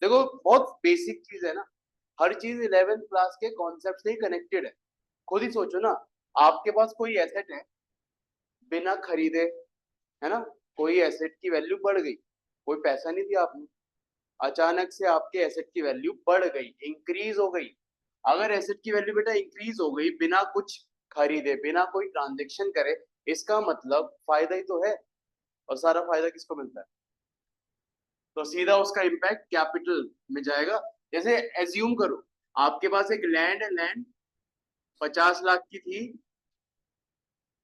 देखो बहुत बेसिक चीज है ना, हर चीज 11th क्लास के कॉन्सेप्ट से ही कनेक्टेड है। खुद ही सोचो ना, आपके पास कोई एसेट है, बिना खरीदे, है ना, कोई एसेट की वैल्यू बढ़ गई, कोई पैसा नहीं दिया आपने, अचानक से आपके एसेट की वैल्यू बढ़ गई, इंक्रीज हो गई। अगर एसेट की वैल्यू बेटा इंक्रीज हो गई बिना कुछ खरीदे, बिना कोई ट्रांजेक्शन करे, इसका मतलब फायदा ही तो है। और सारा फायदा किसको मिलता है? तो सीधा उसका इम्पैक्ट कैपिटल में जाएगा। जैसे एज्यूम करो आपके पास एक लैंड है, लैंड 50 लाख की थी,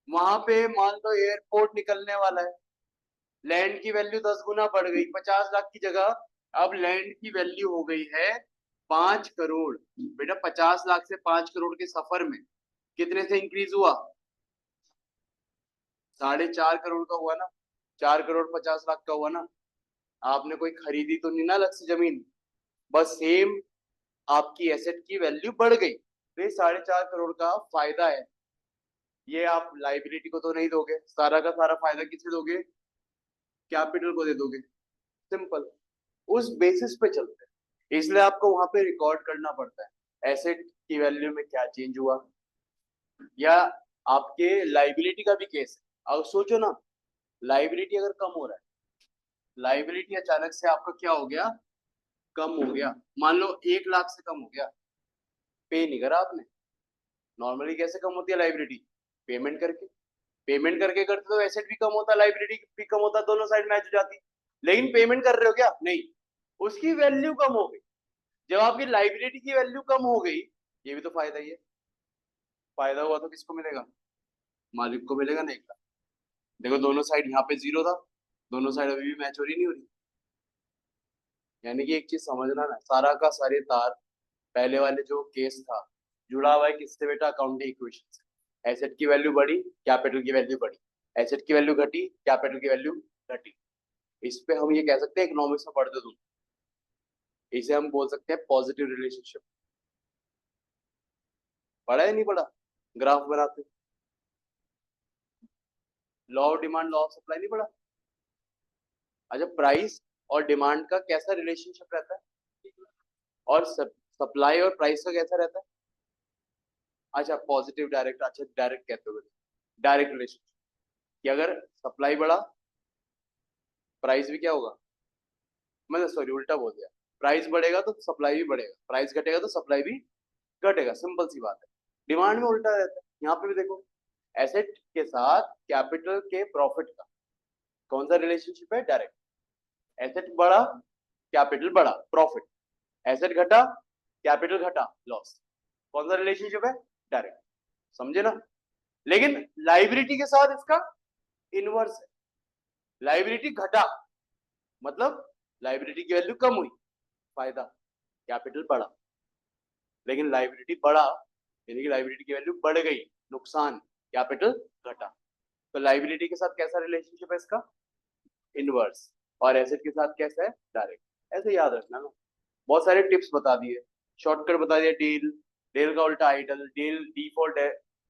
वहां पे मान लो एयरपोर्ट निकलने वाला है, लैंड की वैल्यू 10 गुना बढ़ गई, 50 लाख की जगह अब लैंड की वैल्यू हो गई है 5 करोड़। बेटा 50 लाख से 5 करोड़ के सफर में कितने से इंक्रीज हुआ? 4.5 करोड़ का हुआ ना, 4 करोड़ 50 लाख का हुआ ना। आपने कोई खरीदी तो नहीं ना अलग से जमीन, बस सेम आपकी एसेट की वैल्यू बढ़ गई, तो ये 4.5 करोड़ का फायदा है। ये आप लाइबिलिटी को तो नहीं दोगे, सारा का सारा फायदा किसे दोगे? कैपिटल को दे दोगे। सिंपल, उस बेसिस पे चलते हैं, इसलिए आपको वहां पे रिकॉर्ड करना पड़ता है एसेट की वैल्यू में क्या चेंज हुआ। या आपके लाइबिलिटी का भी केस है, अब सोचो ना, लाइबिलिटी अगर कम हो रहा है, लाइबिलिटी अचानक से आपका क्या हो गया, कम हो गया, मान लो 1 लाख से कम हो गया, पे नहीं करा आपने। नॉर्मली कैसे कम होती है लाइबिलिटी? पेमेंट करके। पेमेंट करके करते तो एसेट भी कम होता, लाइबिलिटी भी कम होता, दोनों साइड मैच हो जाती। लेकिन पेमेंट कर रहे हो क्या? नहीं, उसकी वैल्यू कम हो गई। जब आपकी लाइबिलिटी की वैल्यू कम हो गई, ये भी तो फायदा ही है। फायदा हुआ तो किसको मिलेगा? मालिक को मिलेगा ना, एक लाख। देखो दोनों साइड, यहाँ पे जीरो था, दोनों साइड अभी भी मैच हो रही नहीं हो रही। यानी कि एक चीज समझना ना, सारा का सारे तार पहले वाले जो केस था जुड़ा हुआ है किससे बेटा? अकाउंटिंग इक्वेशन से। एसेट की वैल्यू बढ़ी, कैपिटल की वैल्यू बढ़ी, एसेट की वैल्यू घटी, कैपिटल की वैल्यू घटी। इस पे हम ये कह सकते हैं, इकोनॉमिक्स में पढ़ते तुम, इसे हम बोल सकते हैं पॉजिटिव रिलेशनशिप। पढ़ा है नहीं पढ़ा? ग्राफ बनाते, law of demand, law of supply नहीं पढ़ा? अच्छा, प्राइस और डिमांड का कैसा रिलेशनशिप रहता है, और सप्लाई और प्राइस का कैसा रहता है? अच्छा पॉजिटिव डायरेक्ट, अच्छा डायरेक्ट कहते हो, डायरेक्ट रिलेशनशिप, कि अगर सप्लाई बढ़ा, प्राइस भी क्या होगा, मतलब सॉरी उल्टा बोल दिया, प्राइस बढ़ेगा तो सप्लाई भी बढ़ेगा, प्राइस घटेगा तो सप्लाई भी घटेगा, सिंपल सी बात है। डिमांड में उल्टा रहता है। यहाँ पे भी देखो, एसेट के साथ कैपिटल के प्रॉफिट का कौन सा रिलेशनशिप है? डायरेक्ट। एसेट बढ़ा, कैपिटल बढ़ा, प्रॉफिट। एसेट घटा, कैपिटल घटा, लॉस। कौन सा रिलेशनशिप है? डायरेक्ट। समझे ना? लेकिन लाइबिलिटी के साथ इसका इनवर्स है। लाइबिलिटी घटा मतलब लाइबिलिटी की वैल्यू कम हुई, फायदा, कैपिटल बढ़ा। लेकिन लाइबिलिटी बढ़ा यानी कि लाइबिलिटी की वैल्यू बढ़ गई, नुकसान, कैपिटल घटा। तो लाइबिलिटी के साथ कैसा रिलेशनशिप है इसका? इनवर्स। और एसेट के साथ कैसा है? डायरेक्ट। ऐसे याद रखना ना, बहुत सारे टिप्स बता दिए, शॉर्टकट बता दिया, डील, डेल का उल्टा idle, deal D for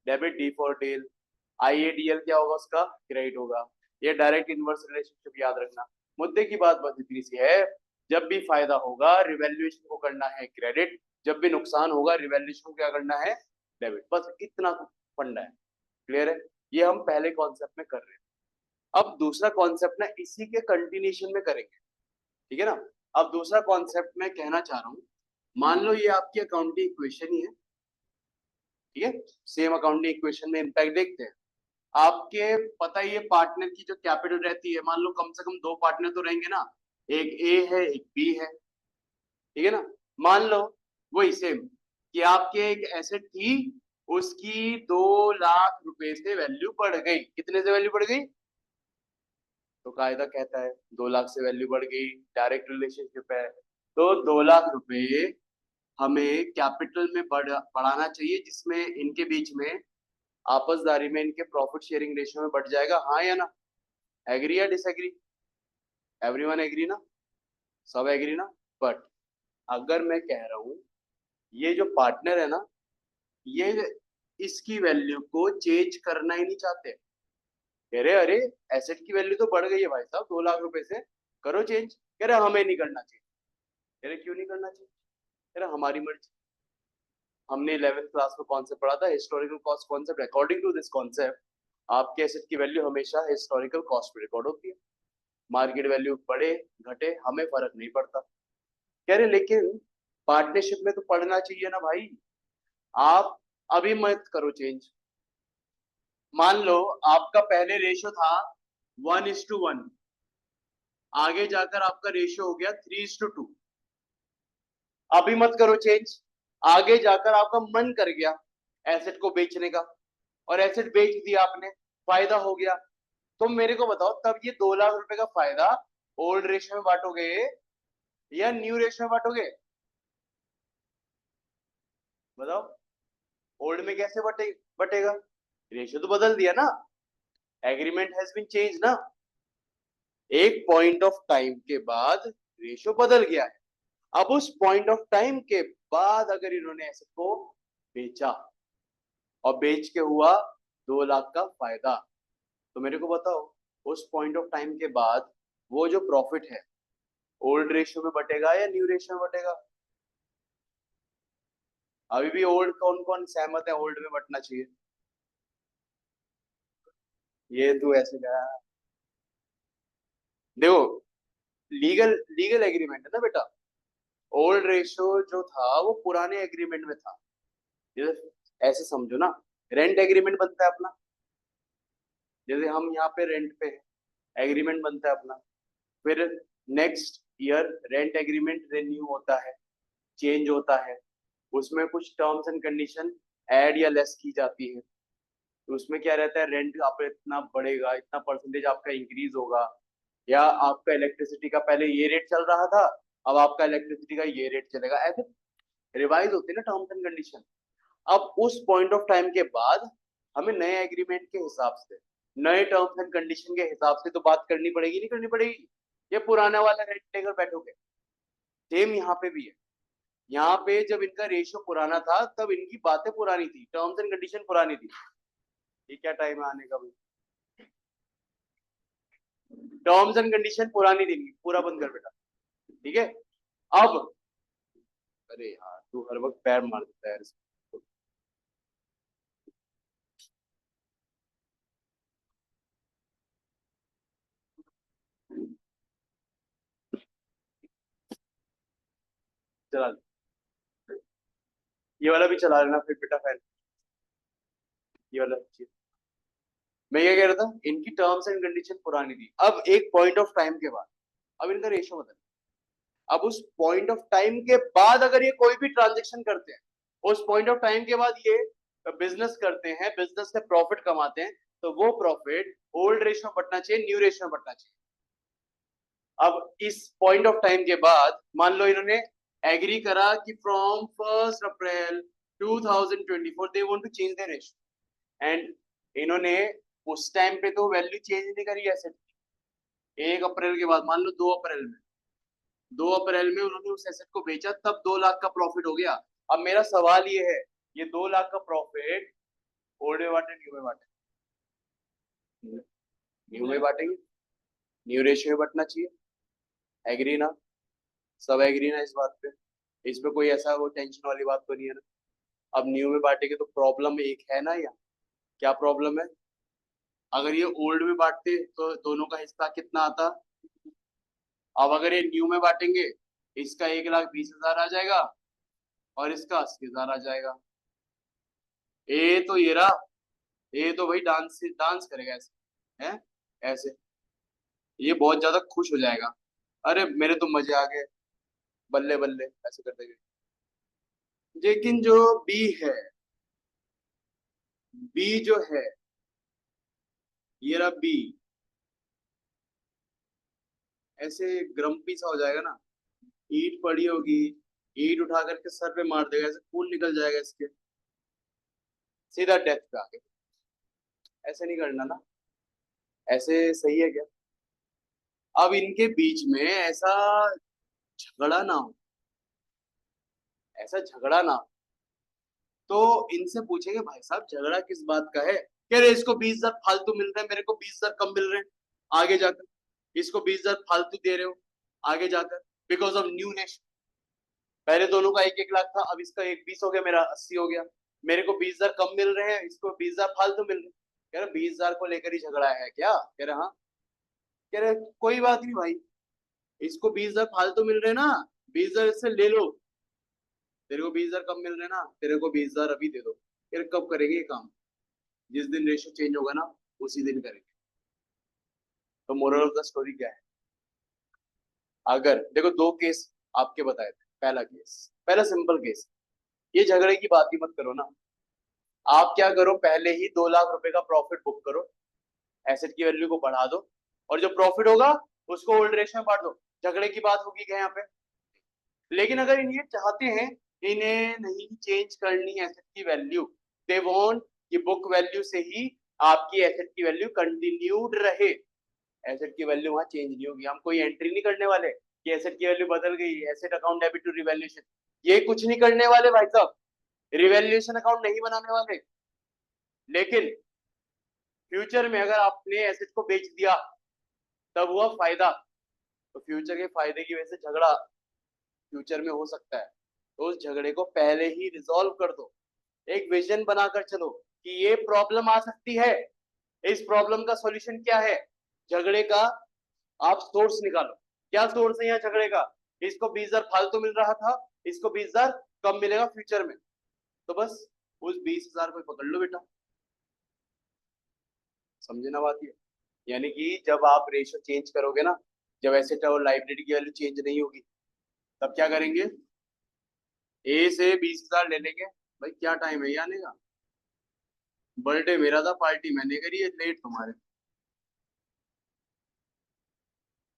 debit, D for deal, IADL क्या होगा उसका? क्रेडिट होगा। ये डायरेक्ट इनवर्स रिलेशनशिप याद रखना। मुद्दे की बात बस इतनी सी है, जब भी फायदा होगा रिवैल्यूएशन को करना है क्रेडिट, जब भी नुकसान होगा रिवैल्यूएशन को क्या करना है? डेबिट। बस इतना फंडा है। क्लियर है? ये हम पहले कॉन्सेप्ट में कर रहे हैं। अब दूसरा कॉन्सेप्ट ना इसी के कंटिन्यूशन में करेंगे, ठीक है ना? अब दूसरा कॉन्सेप्ट मैं कहना चाह रहा हूँ, मान लो ये आपकी अकाउंटिंग इक्वेशन ही है, ठीक है, सेम अकाउंटिंग इक्वेशन में इंपैक्ट देखते हैं। आपके पता ही है पार्टनर की जो कैपिटल रहती है, मान लो कम से कम दो पार्टनर तो रहेंगे ना, एक ए है एक बी है, ठीक है ना? मान लो वही सेम कि आपके एक एसेट थी, उसकी 2 लाख रुपए से वैल्यू बढ़ गई। कितने से वैल्यू बढ़ गई? तो कायदा कहता है 2 लाख से वैल्यू बढ़ गई, डायरेक्ट रिलेशनशिप है। तो 2 लाख रुपए हमें कैपिटल में बढ़ाना चाहिए, जिसमें इनके बीच में आपसदारी में इनके प्रॉफिट शेयरिंग रेशियो में बढ़ जाएगा, हाँ या ना? एग्री या डिसएग्री? एवरीवन एग्री ना? सब एग्री ना? बट अगर मैं कह रहा हूं ये जो पार्टनर है ना, ये इसकी वैल्यू को चेंज करना ही नहीं चाहते, कह रहे अरे एसेट की वैल्यू तो बढ़ गई है भाई साहब 2 लाख रुपए से, करो चेंज। कह रहे हमें नहीं करना चाहिए। तेरे क्यों नहीं करना चाहिए? तेरा हमारी मर्जी। हमने 11th क्लास में कॉन्सेप्ट पढ़ा था historical cost concept. According to this concept आपके एसेट की वैल्यू हमेशा हिस्टोरिकल कॉस्ट में रिकॉर्ड होती है। मार्केट वैल्यू बढ़े घटे हमें फर्क नहीं पड़ता। कह रहे लेकिन पार्टनरशिप में तो पढ़ना चाहिए ना भाई। आप अभी मत करो चेंज। मान लो आपका पहले रेशो था 1:1, आगे जाकर आपका रेशियो हो गया 3:2। अभी मत करो चेंज। आगे जाकर आपका मन कर गया एसेट को बेचने का और एसेट बेच दिया आपने, फायदा हो गया, तो मेरे को बताओ तब ये 2 लाख रुपए का फायदा ओल्ड रेशियो में बांटोगे या न्यू रेशियो में बांटोगे? बताओ। ओल्ड में कैसे बटेगा? रेशियो तो बदल दिया ना, एग्रीमेंट हैज बीन चेंज ना। एक पॉइंट ऑफ टाइम के बाद रेशियो बदल गया है। अब उस पॉइंट ऑफ टाइम के बाद अगर इन्होंने एसेट को बेचा और बेच के हुआ 2 लाख का फायदा, तो मेरे को बताओ उस पॉइंट ऑफ टाइम के बाद वो जो प्रॉफिट है ओल्ड रेशियो में बटेगा या न्यू रेशियो में बटेगा? अभी भी ओल्ड कौन कौन सहमत है ओल्ड में बटना चाहिए? ये तू ऐसे गया। देखो लीगल लीगल एग्रीमेंट है ना बेटा। ओल्ड रेशियो जो था वो पुराने एग्रीमेंट में था। जैसे ऐसे समझो ना, रेंट एग्रीमेंट बनता है अपना। जैसे हम यहाँ पे रेंट पे है, एग्रीमेंट बनता है अपना। फिर next year rent agreement renew होता है, चेंज होता है। उसमें कुछ टर्म्स एंड कंडीशन ऐड या लेस की जाती है। तो उसमें क्या रहता है, रेंट आपका इतना बढ़ेगा, इतना परसेंटेज आपका इंक्रीज होगा, या आपका इलेक्ट्रिसिटी का पहले ये रेट चल रहा था अब आपका इलेक्ट्रिसिटी का ये रेट चलेगा, ऐसे रिवाइज होती है ना टर्म्स एंड कंडीशन। अब उस पॉइंट ऑफ टाइम के बाद हमें नए एग्रीमेंट के हिसाब से, नए टर्म्स एंड कंडीशन के हिसाब से तो बात करनी पड़ेगी, नहीं करनी पड़ेगी? ये पुराना वाला रेट लेकर बैठोगे? सेम यहाँ पे भी है। यहाँ पे जब इनका रेशियो पुराना था तब इनकी बातें पुरानी थी, टर्म्स एंड कंडीशन पुरानी थी। ये क्या टाइम है आने का भाई? टर्म्स एंड कंडीशन पुरानी देंगी, पूरा बंद कर बेटा। ठीक है। अब अरे यार तू हर वक्त पैर मार देता है यार। चला ले। ये वाला भी चला लेना फिर बेटा फैन। ये वाला चीज मैं क्या कह रहा था, इनकी टर्म्स एंड कंडीशन पुरानी थी। अब एक पॉइंट ऑफ टाइम के बाद अब इनका रेशियो बदल। अब उस पॉइंट ऑफ टाइम के बाद अगर ये कोई भी ट्रांजेक्शन करते हैं, उस पॉइंट ऑफ टाइम के बाद ये बिजनेस करते हैं, बिजनेस से प्रॉफिट कमाते हैं, तो वो प्रॉफिट ओल्ड रेशियो में बटना चाहिए, न्यू रेशियो में बटना चाहिए। अब इस पॉइंट ऑफ टाइम के बाद मान लो इन्होंने एग्री करा कि from 1 April 2024 they want to change their ratio, and इन्होंने उस टाइम पे तो वैल्यू चेंज नहीं करी एसेट की। 1 अप्रैल के बाद मान लो 2 अप्रैल में, 2 अप्रैल में उन्होंने उस एसेट को बेचा, तब 2 लाख का प्रॉफिट हो गया। अब मेरा सवाल ये है, ये 2 लाख का प्रॉफिट ओल्ड में बांटे न्यू में बांटे? न्यू में बांटेंगे, न्यू रेशियो में बटना चाहिए। एग्री ना? सब एग्री ना इस बात पे? इसमें कोई ऐसा वो टेंशन वाली बात तो नहीं है ना? अब न्यू में बांटेंगे तो प्रॉब्लम एक है ना, या क्या प्रॉब्लम है? अगर ये ओल्ड में बांटते तो दोनों का हिस्सा कितना आता? अब अगर ये न्यू में बांटेंगे, इसका 1,20,000 आ जाएगा और इसका 80,000 आ जाएगा। ए तो ये रहा, ये तो भाई डांस डांस करेगा ऐसे, है ऐसे, ये बहुत ज्यादा खुश हो जाएगा। अरे मेरे तो मजे आ गए, बल्ले बल्ले ऐसे करते हुए। लेकिन जो बी है, बी जो है, ये रहा बी, ऐसे ग्रम्पी सा हो जाएगा ना। ईट पड़ी होगी, ईट उठा करके सर पे मार देगा, ऐसे खून निकल जाएगा इसके, सीधा डेथ पे आ गए। ऐसे नहीं करना ना, ऐसे सही है क्या? अब इनके बीच में ऐसा झगड़ा ना हो, ऐसा झगड़ा ना हो, तो इनसे पूछेंगे भाई साहब झगड़ा किस बात का है? कह रहे इसको 20,000 फालतू मिल रहे हैं, मेरे को 20,000 कम मिल रहे हैं आगे जाकर। इसको 20,000 फालतू दे रहे हो आगे जाकर, बिकॉज ऑफ न्यू रेशियो। पहले दोनों का 1-1 लाख था, अब इसका 20 हो गया, मेरा 80 हो गया। मेरे को 20,000 कम मिल रहे हैं, इसको 20,000 फालतू मिल रहे। कह रहे 20,000 को लेकर ही झगड़ा है क्या? कह रहे हाँ। कह रहे कोई बात नहीं भाई, इसको 20,000 फालतू मिल रहे ना, 20,000 इससे ले लो। तेरे को 20,000 कम मिल रहे ना, तेरे को 20,000 अभी दे दो। फिर कब करेंगे ये काम? जिस दिन रेशियो चेंज होगा ना, उसी दिन करेंगे। तो मोरल ऑफ द स्टोरी क्या है? अगर देखो, दो केस आपके बताए थे। पहला केस, पहला सिंपल केस, ये झगड़े की बात ही मत करो ना। आप क्या करो, पहले ही 2 लाख रुपए का प्रॉफिट बुक करो, एसेट की वैल्यू को बढ़ा दो, और जो प्रॉफिट होगा उसको ओल्ड रेशियो में बांट दो। झगड़े की बात होगी क्या यहाँ पे? लेकिन अगर ये चाहते हैं, इन्हें नहीं चेंज करनी एसेट की वैल्यू, दे वांट कि बुक वैल्यू से ही आपकी एसेट की वैल्यू कंटिन्यूड रहे। एसेट की वैल्यू वहां चेंज नहीं होगी। हम कोई एंट्री नहीं करने वाले कि एसेट की वैल्यू बदल गई, asset account debit to revaluation, ये कुछ नहीं करने वाले भाई साहब। रिवैल्यूएशन अकाउंट नहीं बनाने वाले। लेकिन फ्यूचर में अगर आपने एसेट को बेच दिया, तब हुआ फायदा, तो फ्यूचर के फायदे की वजह से झगड़ा फ्यूचर में हो सकता है। तो उस झगड़े को पहले ही रिजॉल्व कर दो। एक विजन बनाकर चलो कि ये प्रॉब्लम आ सकती है, इस प्रॉब्लम का सॉल्यूशन क्या है। झगड़े का आप सोर्स निकालो, क्या सोर्स है यहाँ झगड़े का? इसको 20,000 फालतू मिल रहा था, इसको 20,000 कम मिलेगा फ्यूचर में, तो बस उस 20,000 को पकड़ लो बेटा। समझे ना बात? ये यानी कि जब आप रेशियो चेंज करोगे ना, जब एसेट और लाइबिलिटी की वैल्यू चेंज नहीं होगी, तब क्या करेंगे? ए से 20,000 ले लेंगे। भाई क्या टाइम है ये आने का? बर्थडे मेरा था, पार्टी मैंने करी है, लेट तुम्हारे।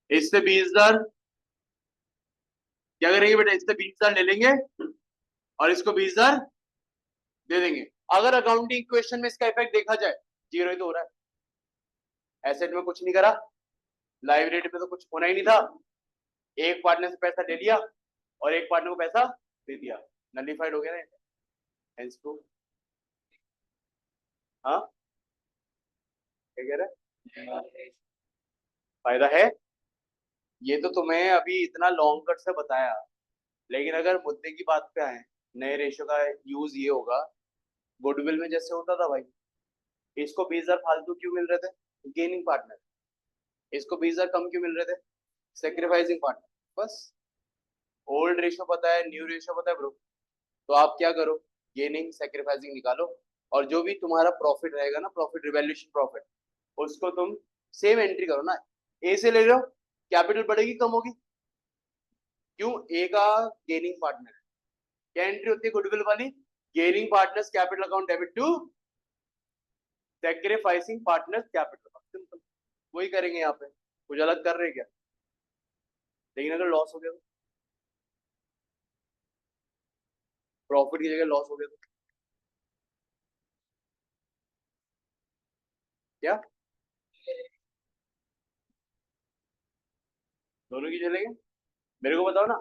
इससे 20,000 क्या करेंगे बेटा? इससे 20,000 ले लेंगे और इसको 20,000 दे देंगे। अगर अकाउंटिंग इक्वेशन में इसका इफेक्ट देखा जाए, जीरो ही तो हो रहा है। एसेट में कुछ नहीं करा, लाइबिलिटी में तो कुछ होना ही नहीं था। एक पार्टनर से पैसा ले लिया और एक पार्टनर को पैसा दे दिया, नलिफाइड हो गया ना। हेंस टू, हाँ क्या कह रहा है? फायदा है। ये तो तुम्हें अभी इतना लॉन्ग कट से बताया, लेकिन अगर मुद्दे की बात पे आए, नए रेशो का यूज ये होगा, गुडविल में जैसे होता था भाई, इसको 20,000 फालतू क्यों मिल रहे थे? Gaining partner. इसको 20,000 कम क्यों मिल रहे थे? Sacrificing partner. बस ओल्ड रेशो पता है, न्यू रेशो पता है ब्रो, तो आप क्या करो, गेनिंग सेक्रीफाइसिंग निकालो, और जो भी तुम्हारा प्रॉफिट रहेगा ना, प्रॉफिट रिवैल्यूएशन प्रॉफिट, उसको तुम सेम एंट्री करो ना। ए से ले लो, कैपिटल बढ़ेगी कम होगी? क्यों? ए का गेनिंग पार्टनर है, क्या एंट्री होती है गुडविल वाली? Gaining partners capital account debit to sacrificing partners capital. Simple, वही करेंगे यहाँ पे। कुछ अलग कर रहे हैं क्या? लेकिन अगर लॉस हो गया तो, प्रॉफिट की जगह लॉस हो गया तो क्या? दोनों की चलेंगे? मेरे को बताओ ना।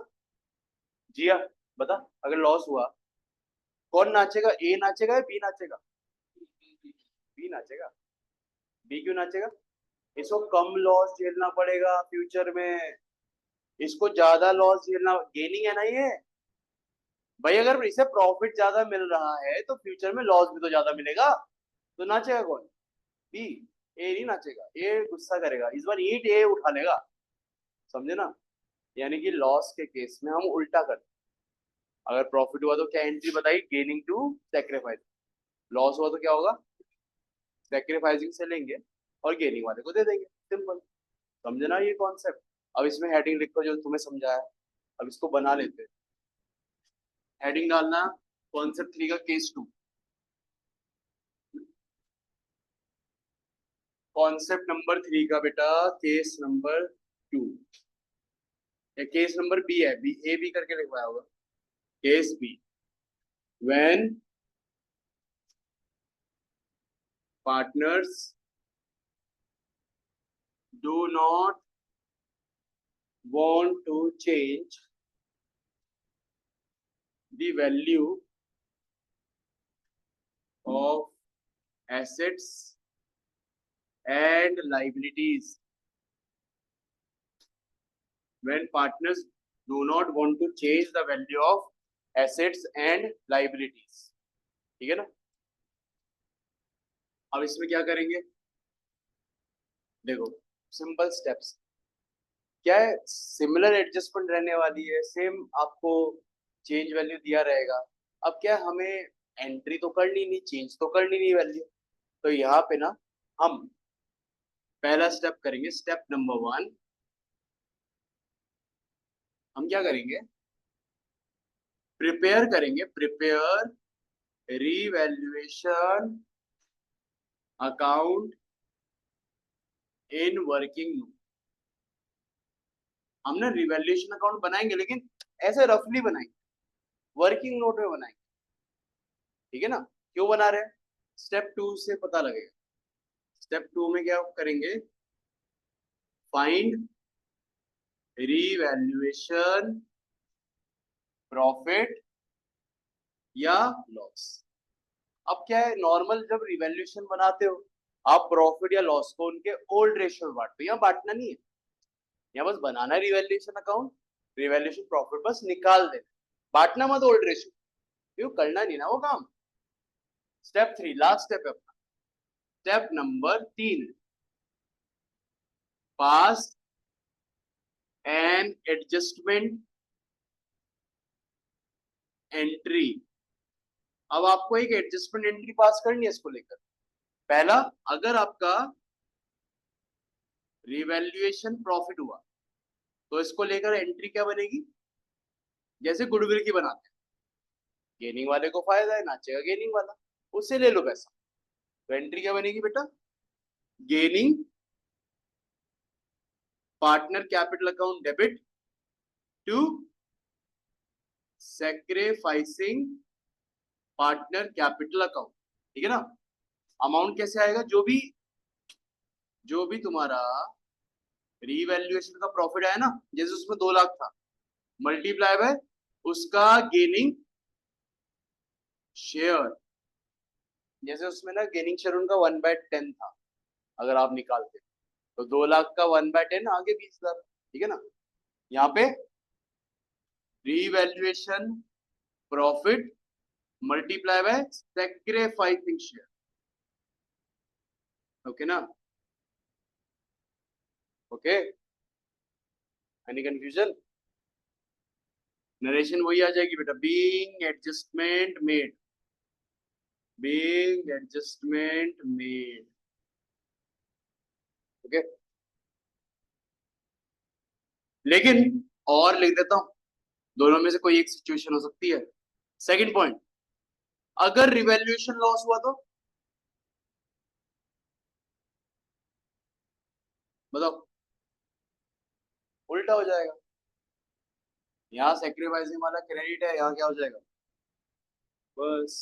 जिया, बता, अगर लॉस हुआ, कौन नाचेगा? ए नाचेगा या बी नाचेगा? बी नाचेगा। बी क्यों नाचेगा? इसको कम लॉस झेलना पड़ेगा फ्यूचर में, इसको ज्यादा लॉस झेलना, गेनिंग है ना ये। भाई अगर इसे प्रॉफिट ज्यादा मिल रहा है, तो फ्यूचर में लॉस भी तो ज्यादा मिलेगा, तो नाचेगा कौन? बी। ए नहीं नाचेगा, ए गुस्सा करेगा, इस बार ईट ए उठा लेगा। समझे ना? यानी कि लॉस के केस में हम उल्टा करते, अगर प्रॉफिट हुआ तो क्या एंट्री बताई? Gaining to sacrifice. लॉस हुआ तो क्या होगा? सेक्रीफाइसिंग से लेंगे और गेनिंग वाले को दे देंगे। सिंपल। समझे ना ये कॉन्सेप्ट? अब इसमें हेडिंग लिखो जो तुम्हें समझाया। अब इसको बना लेते हैं। हेडिंग डालना कॉन्सेप्ट 3 का केस 2। कॉन्सेप्ट नंबर 3 का बेटा केस नंबर 2, या केस नंबर बी है, बी ए बी करके लिखवाया होगा। Case B, when partners do not want to change the value of assets and liabilities, when partners do not want to change the value of assets and liabilities, ठीक है ना। अब इसमें क्या करेंगे, देखो सिंपल स्टेप्स क्या है, सिमिलर एडजस्टमेंट रहने वाली है, सेम आपको चेंज वैल्यू दिया रहेगा। अब क्या है, हमें एंट्री तो करनी नहीं, चेंज तो करनी नहीं वैल्यू, तो यहाँ पे ना हम पहला स्टेप करेंगे, स्टेप नंबर 1। हम क्या करेंगे, प्रिपेयर करेंगे, prepare revaluation account in working note. हम ना रिवैल्यूएशन अकाउंट बनाएंगे लेकिन ऐसे रफली बनाएंगे, वर्किंग नोट में बनाएंगे, ठीक है ना। क्यों बना रहे हैं, स्टेप 2 से पता लगेगा। स्टेप 2 में क्या करेंगे, फाइंड रीवैल्यूएशन प्रॉफिट या लॉस। अब क्या है, नॉर्मल जब रिवैल्यूएशन बनाते हो आप प्रॉफिट या लॉस को उनके ओल्ड रेशियो में बांटते हो, यहाँ बांटना नहीं है, यहाँ बस बनाना है रिवैल्यूएशन अकाउंट, रिवैल्यूएशन प्रॉफिट बस निकाल देना, बांटना मत ओल्ड रेशियो, क्यों करना नहीं ना वो काम। स्टेप 3 लास्ट स्टेप है अपना, स्टेप नंबर 3, पास एन एडजस्टमेंट एंट्री। अब आपको एक एडजस्टमेंट एंट्री पास करनी है इसको लेकर। पहला, अगर आपका रिवैल्यूएशन प्रॉफिट हुआ तो इसको लेकर एंट्री क्या बनेगी, जैसे गुडविल की बनाते हैं, गेनिंग वाले को फायदा है, नाचेगा गेनिंग वाला, उससे ले लो पैसा, तो एंट्री क्या बनेगी बेटा, gaining partner capital account debit to sacrificing partner capital account, ठीक है ना। अमाउंट कैसे आएगा, जो भी तुम्हारा रीवैल्यूएशन का प्रॉफिट आया ना, जैसे उसमें 2 लाख था, मल्टीप्लाई बाय उसका गेनिंग शेयर, जैसे उसमें ना गेनिंग शेयर उनका 1/10 था, अगर आप निकालते तो 2 लाख का 1/10 आगे 20,000, ठीक है ना। यहाँ पे revaluation profit multiply by sacrificing share, okay ना, ओके, एनी कंफ्यूजन, नरेशन वही आ जाएगी बेटा, being adjustment made, being adjustment made, okay. लेकिन और लिख देता हूं, दोनों में से कोई एक सिचुएशन हो सकती है। सेकंड पॉइंट, अगर रिवैल्यूएशन लॉस हुआ तो बताओ, उल्टा हो जाएगा, यहाँ सेक्रीफाइसिंग वाला क्रेडिट है, यहाँ क्या हो जाएगा, बस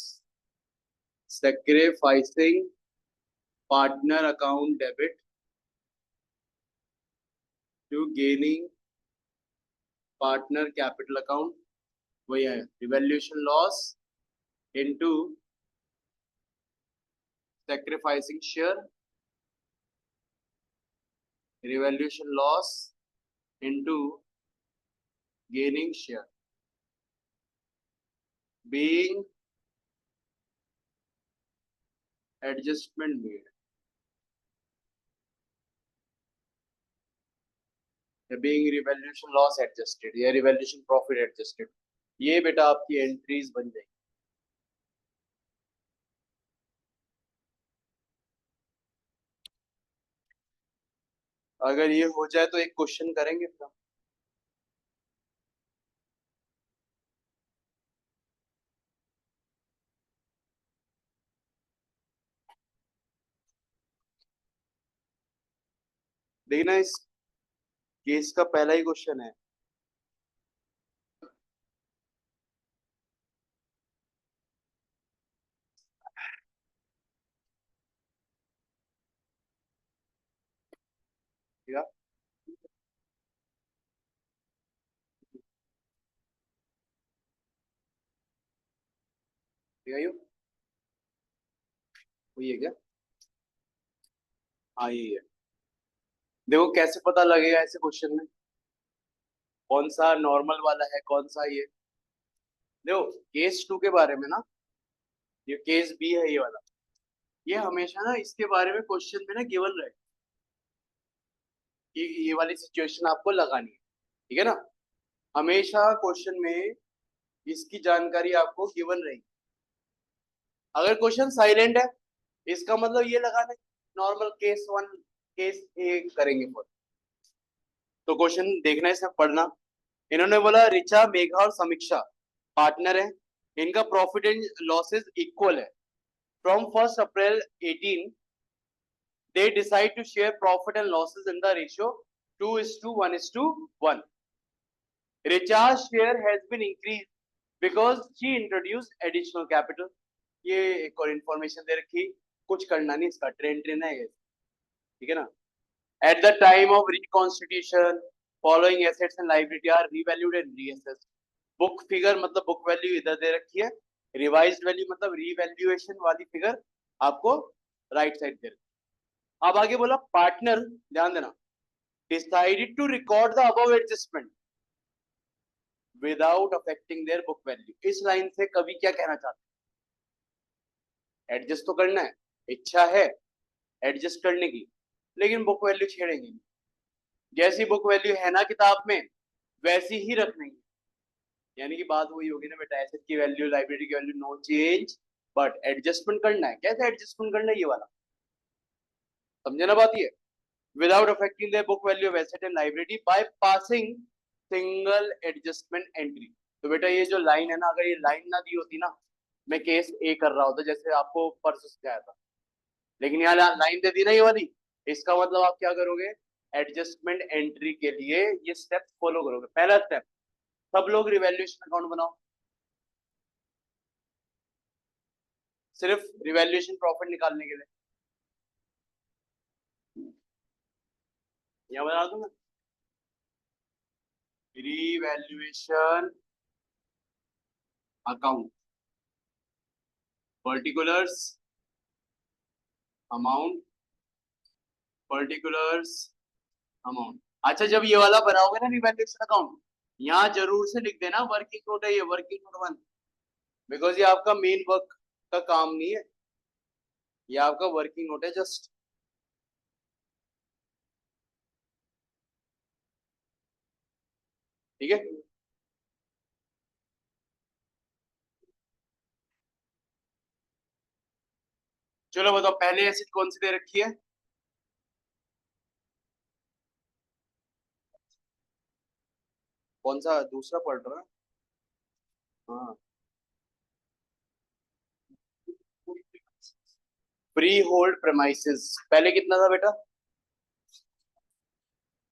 sacrificing partner account debit to gaining partner capital account, वही है revaluation loss into sacrificing share, revaluation loss into gaining share, being adjustment made, being revaluation loss adjusted या रिवैल्यूएशन प्रॉफिट एडजस्टेड, ये बेटा आपकी एंट्रीज बन जाएगी। अगर ये हो जाए तो एक क्वेश्चन करेंगे फिर। देखना इस केस का पहला ही क्वेश्चन है, ठीक है, ठीक है, वही है क्या, हाँ यही है। देखो कैसे पता लगेगा ऐसे क्वेश्चन में, कौन सा नॉर्मल वाला है, कौन सा ये। देखो केस 2 के बारे में ना, ये केस बी है ये वाला, ये हमेशा ना इसके बारे में क्वेश्चन में ना गिवन रहे कि ये वाली सिचुएशन आपको लगानी है, ठीक है ना। हमेशा क्वेश्चन में इसकी जानकारी आपको गिवन रहेगी। अगर क्वेश्चन साइलेंट है इसका मतलब ये लगाना है नॉर्मल केस 1 केस ए करेंगे फॉर। तो क्वेश्चन देखना है इसमें पढ़ना। इन्होंने बोला रिचा, मेघा और समीक्षा पार्टनर है, इनका प्रॉफिट एंड लॉसेस इक्वल है। From 1 April 18 they decide to share profit and losses in the ratio 2:1:1. Richa's share has been increased because she introduced additional capital. ये एक और इंफॉर्मेशन दे रखी, कुछ करना नहीं, इसका ट्रेन ट्रेन है ये, ठीक है ना। At the time of reconstitution, following assets and liability are revalued and reassessed. Book figure मतलब बुक वैल्यू इधर दे रखी है, रिवाइज्ड वैल्यू मतलब रीवैल्यूएशन वाली फिगर आपको राइट साइड दे रखी है। अब आगे बोला पार्टनर, ध्यान देना, decided to record the above adjustment without affecting their book value. इस लाइन से कवि क्या कहना चाहते हैं, एडजस्ट तो करना है, इच्छा है एडजस्ट करने की, लेकिन बुक वैल्यू छेड़ेंगे नहीं। जैसी बुक वैल्यू है ना किताब में वैसी ही रखनी है, यानी कि बात वही होगी ना बेटा, एसेट की वैल्यू लाइब्रेरी की value no change, but adjustment करना है। कैसे एडजस्टमेंट करना है ये वाला, समझे ना बात ये। Without affecting the book value of asset and library by passing single adjustment entry. तो बेटा ये जो लाइन है ना, अगर ये लाइन ना दी होती ना, मैं केस ए कर रहा होता जैसे आपको परसों सिखाया था, लेकिन यहाँ लाइन दे दी ना ये वाली, इसका मतलब आप क्या करोगे, एडजस्टमेंट एंट्री के लिए ये स्टेप फॉलो करोगे। पहला स्टेप, सब लोग रिवैल्यूएशन अकाउंट बनाओ, सिर्फ रिवैल्यूएशन प्रॉफिट निकालने के लिए। यहाँ बता दूंगा revaluation account, particulars amount, particulars amount. अच्छा जब ये वाला बनाओगे ना रिवैल्यूएशन अकाउंट, यहाँ जरूर से लिख देना वर्किंग नोट है ये, वर्किंग नोट 1, बिकॉज ये आपका मेन वर्क का काम नहीं है, ये आपका वर्किंग नोट है जस्ट, ठीक है। चलो बताओ पहले एसिड कौन सी दे रखी है, कौन सा दूसरा पढ़ रहा है, हाँ। फ्री होल्ड प्रेमाइसेस पहले कितना था बेटा,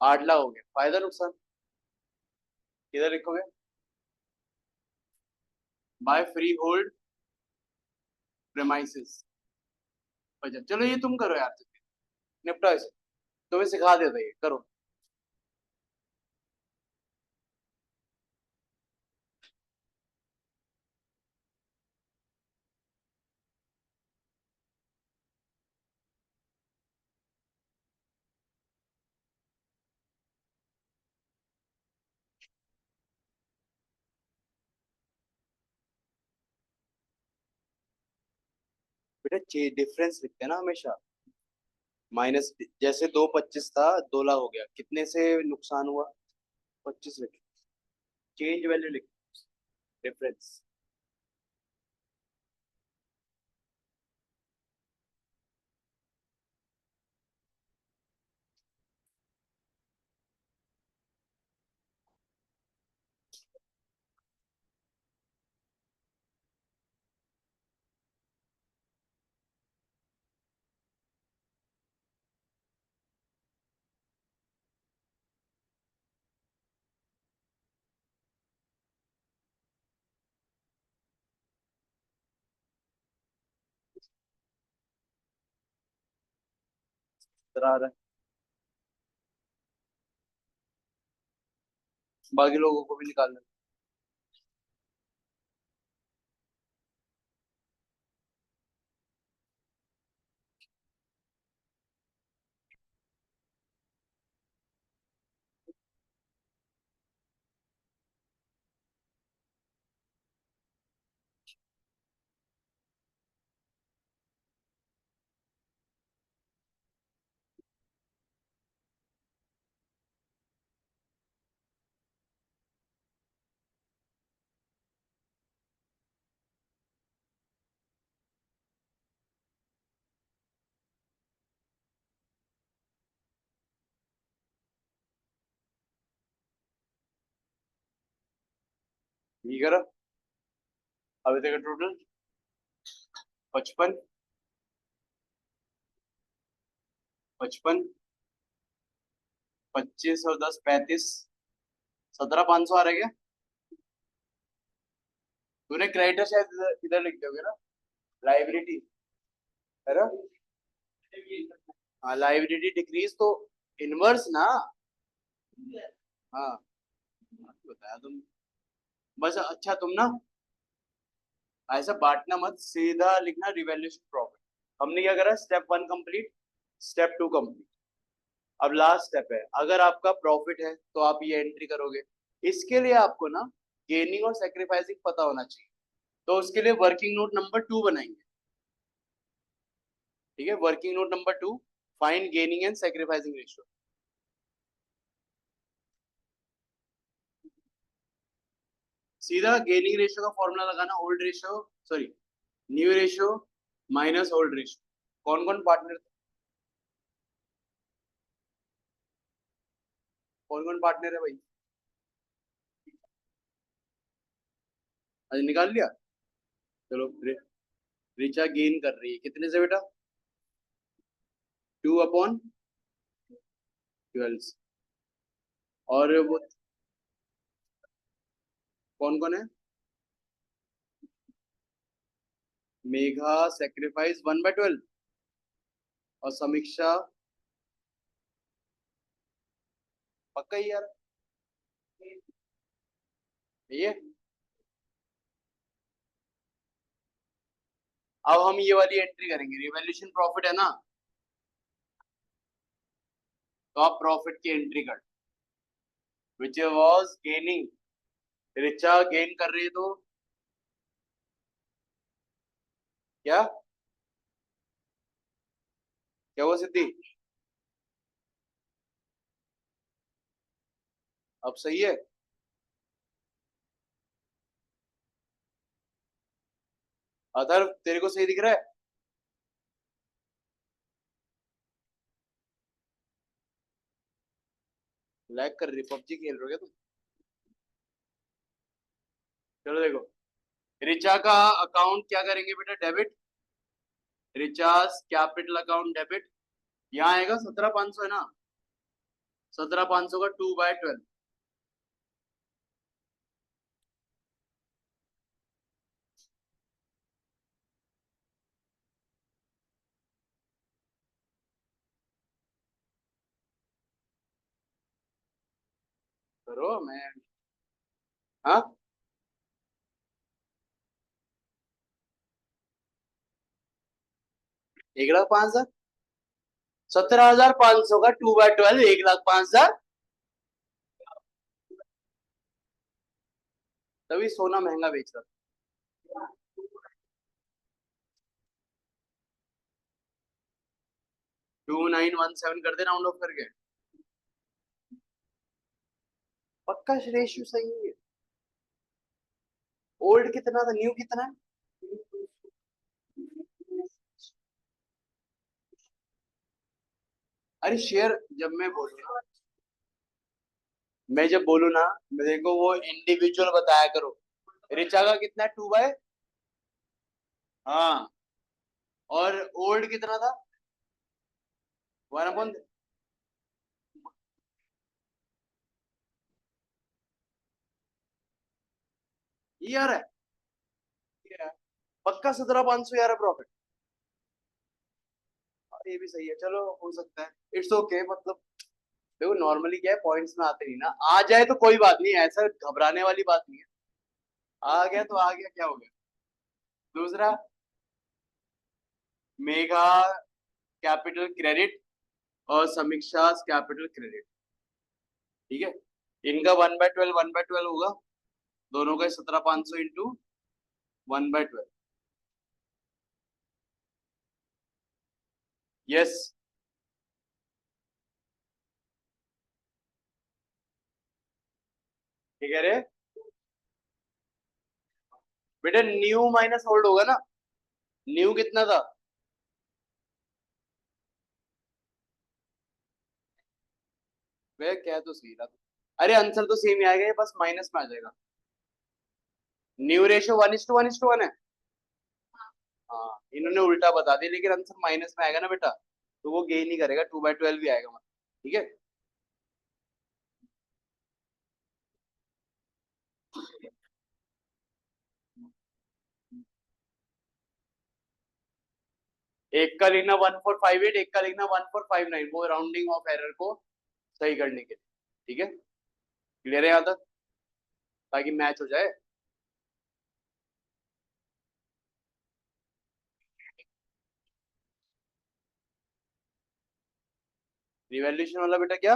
8 लाख हो गया। फायदा नुकसान किधर लिखोगे, बाय फ्री होल्ड प्रेमाइसेस। अच्छा चलो ये तुम करो यार, निपटा इसे, तुम्हें सिखा देता ये, करो। बेटा डिफरेंस लिखते हैं ना हमेशा, माइनस, जैसे 2,25 था 2 लाख हो गया, कितने से नुकसान हुआ, 25 लिख, चेंज वैल्यू लिख, डिफरेंस। तरह आ रहा है, बाकी लोगों को भी निकालना है। ये करो अभी तक टोटल 55, 55, 25 और 10 35, 17,500 आ रहा है क्या? तूने क्रेडिटर शायद इधर लिख दोगे ना, लाइबिलिटी है ना? हाँ लाइबिलिटी डिक्रीज तो इनवर्स ना। हाँ बताया तुम। बस अच्छा तुम ना ऐसा बांटना मत, सीधा लिखना रिवैल्यूएशन प्रॉफिट। हमने क्या करा, स्टेप 1 कंप्लीट, स्टेप 2 कंप्लीट। अब लास्ट स्टेप है, अगर आपका प्रॉफिट है तो आप ये एंट्री करोगे। इसके लिए आपको ना गेनिंग और सेक्रीफाइसिंग पता होना चाहिए, तो उसके लिए वर्किंग नोट नंबर 2 बनाएंगे। ठीक है, working note number 2, find gaining and sacrificing ratio. सीधा गेनिंग रेशियो का फॉर्मूला लगाना, old ratio sorry new ratio minus old ratio. कौन कौन पार्टनर, कौन कौन पार्टनर है भाई? आज निकाल लिया। चलो रिचा गेन कर रही है कितने से बेटा? 2/12। और वो कौन कौन है? मेघा सेक्रीफाइस 1/12, और समीक्षा पक्का ही यार। ये अब हम ये वाली एंट्री करेंगे, रिवैल्यूएशन प्रॉफिट है ना, तो आप प्रॉफिट की एंट्री कर, which was gaining. Richa gain कर रही है तो क्या, क्या हुआ सिद्धि? अब सही है? अदर तेरे को सही दिख रहा है? लैग कर रही, पबजी खेल रहे हो क्या तुम? चलो देखो, रिचा का अकाउंट क्या करेंगे बेटा, debit. Recharge capital account debit, यहाँ आएगा 17,500 है ना, 17,500 का 2/12। करो मैं, हाँ 1,05,000, 17,500 का 2/12, 1,05,000। तभी सोना महंगा बेच रहा 2,917 कर दे राउंड ऑफ करके। पक्का रेशियो सही है। ओल्ड कितना था, न्यू कितना है? अरे शेयर जब मैं बोलूँ ना, मैं जब बोलूँ ना, मेरे को वो इंडिविजुअल बताया करो। रिचा का कितना है, 2/, हाँ, और ओल्ड कितना था? 1/, ये यार है, ये है। पक्का 17,500 यार प्रॉफिट। ये भी सही है, चलो हो सकता है, इट्स ओके मतलब। देखो नॉर्मली क्या है, पॉइंट्स में आते नहीं ना, आ जाए तो कोई बात नहीं, ऐसा घबराने वाली बात नहीं है। आ गया तो आ गया, क्या हो गया? दूसरा, मेघा कैपिटल क्रेडिट और समीक्षा कैपिटल क्रेडिट। ठीक है, इनका 1/12 1/12 होगा, दोनों का 17,500 इंटू 1/12। यस। ठीक है रे बेटा, न्यू माइनस ओल्ड होगा ना, न्यू कितना था? वे क्या तो सही रहा। अरे आंसर तो सेम ही आएगा, ये बस माइनस में आ जाएगा। न्यू रेशियो 1:1:1 है। हाँ इन्होंने उल्टा बता दिया, लेकिन आंसर माइनस में आएगा ना बेटा, तो वो गेन ही करेगा, 2/12 भी आएगा मतलब। ठीक है। एक का लिखना 1458, एक का लिखना 1459, वो राउंडिंग ऑफ एरर को सही करने के लिए। ठीक है, क्लियर है यहाँ तक, ताकि मैच हो जाए। रिवैल्यूएशन वाला बेटा क्या?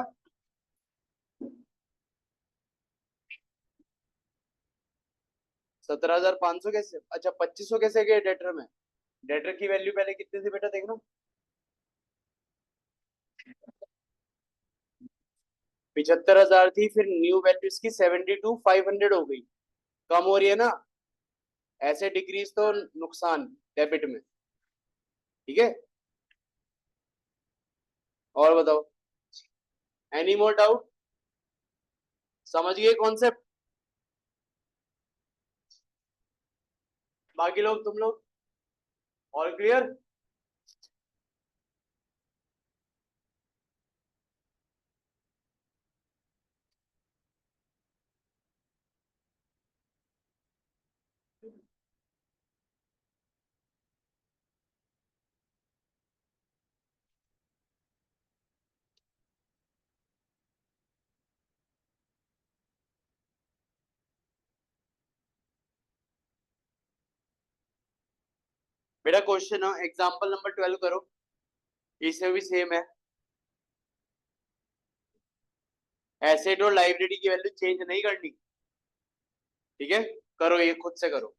17,500 कैसे, अच्छा 2500 कैसे गए डेटर में? डेटर की वैल्यू पहले कितनी थी बेटा, देखना। 75,000 थी, फिर न्यू वैल्यू इसकी 72,500 हो गई, कम हो रही है ना। ऐसे डिक्रीज तो नुकसान डेबिट में। ठीक है, और बताओ, एनी मोर डाउट? समझ गए कॉन्सेप्ट? बाकी लोग, तुम लोग और क्लियर? बेटा क्वेश्चन एग्जांपल नंबर 12 करो, इसमें भी सेम है। एसेट और लाइब्रेरी की वैल्यू चेंज नहीं करनी। ठीक है, करो ये खुद से करो।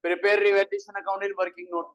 Prepare revaluation account in working note.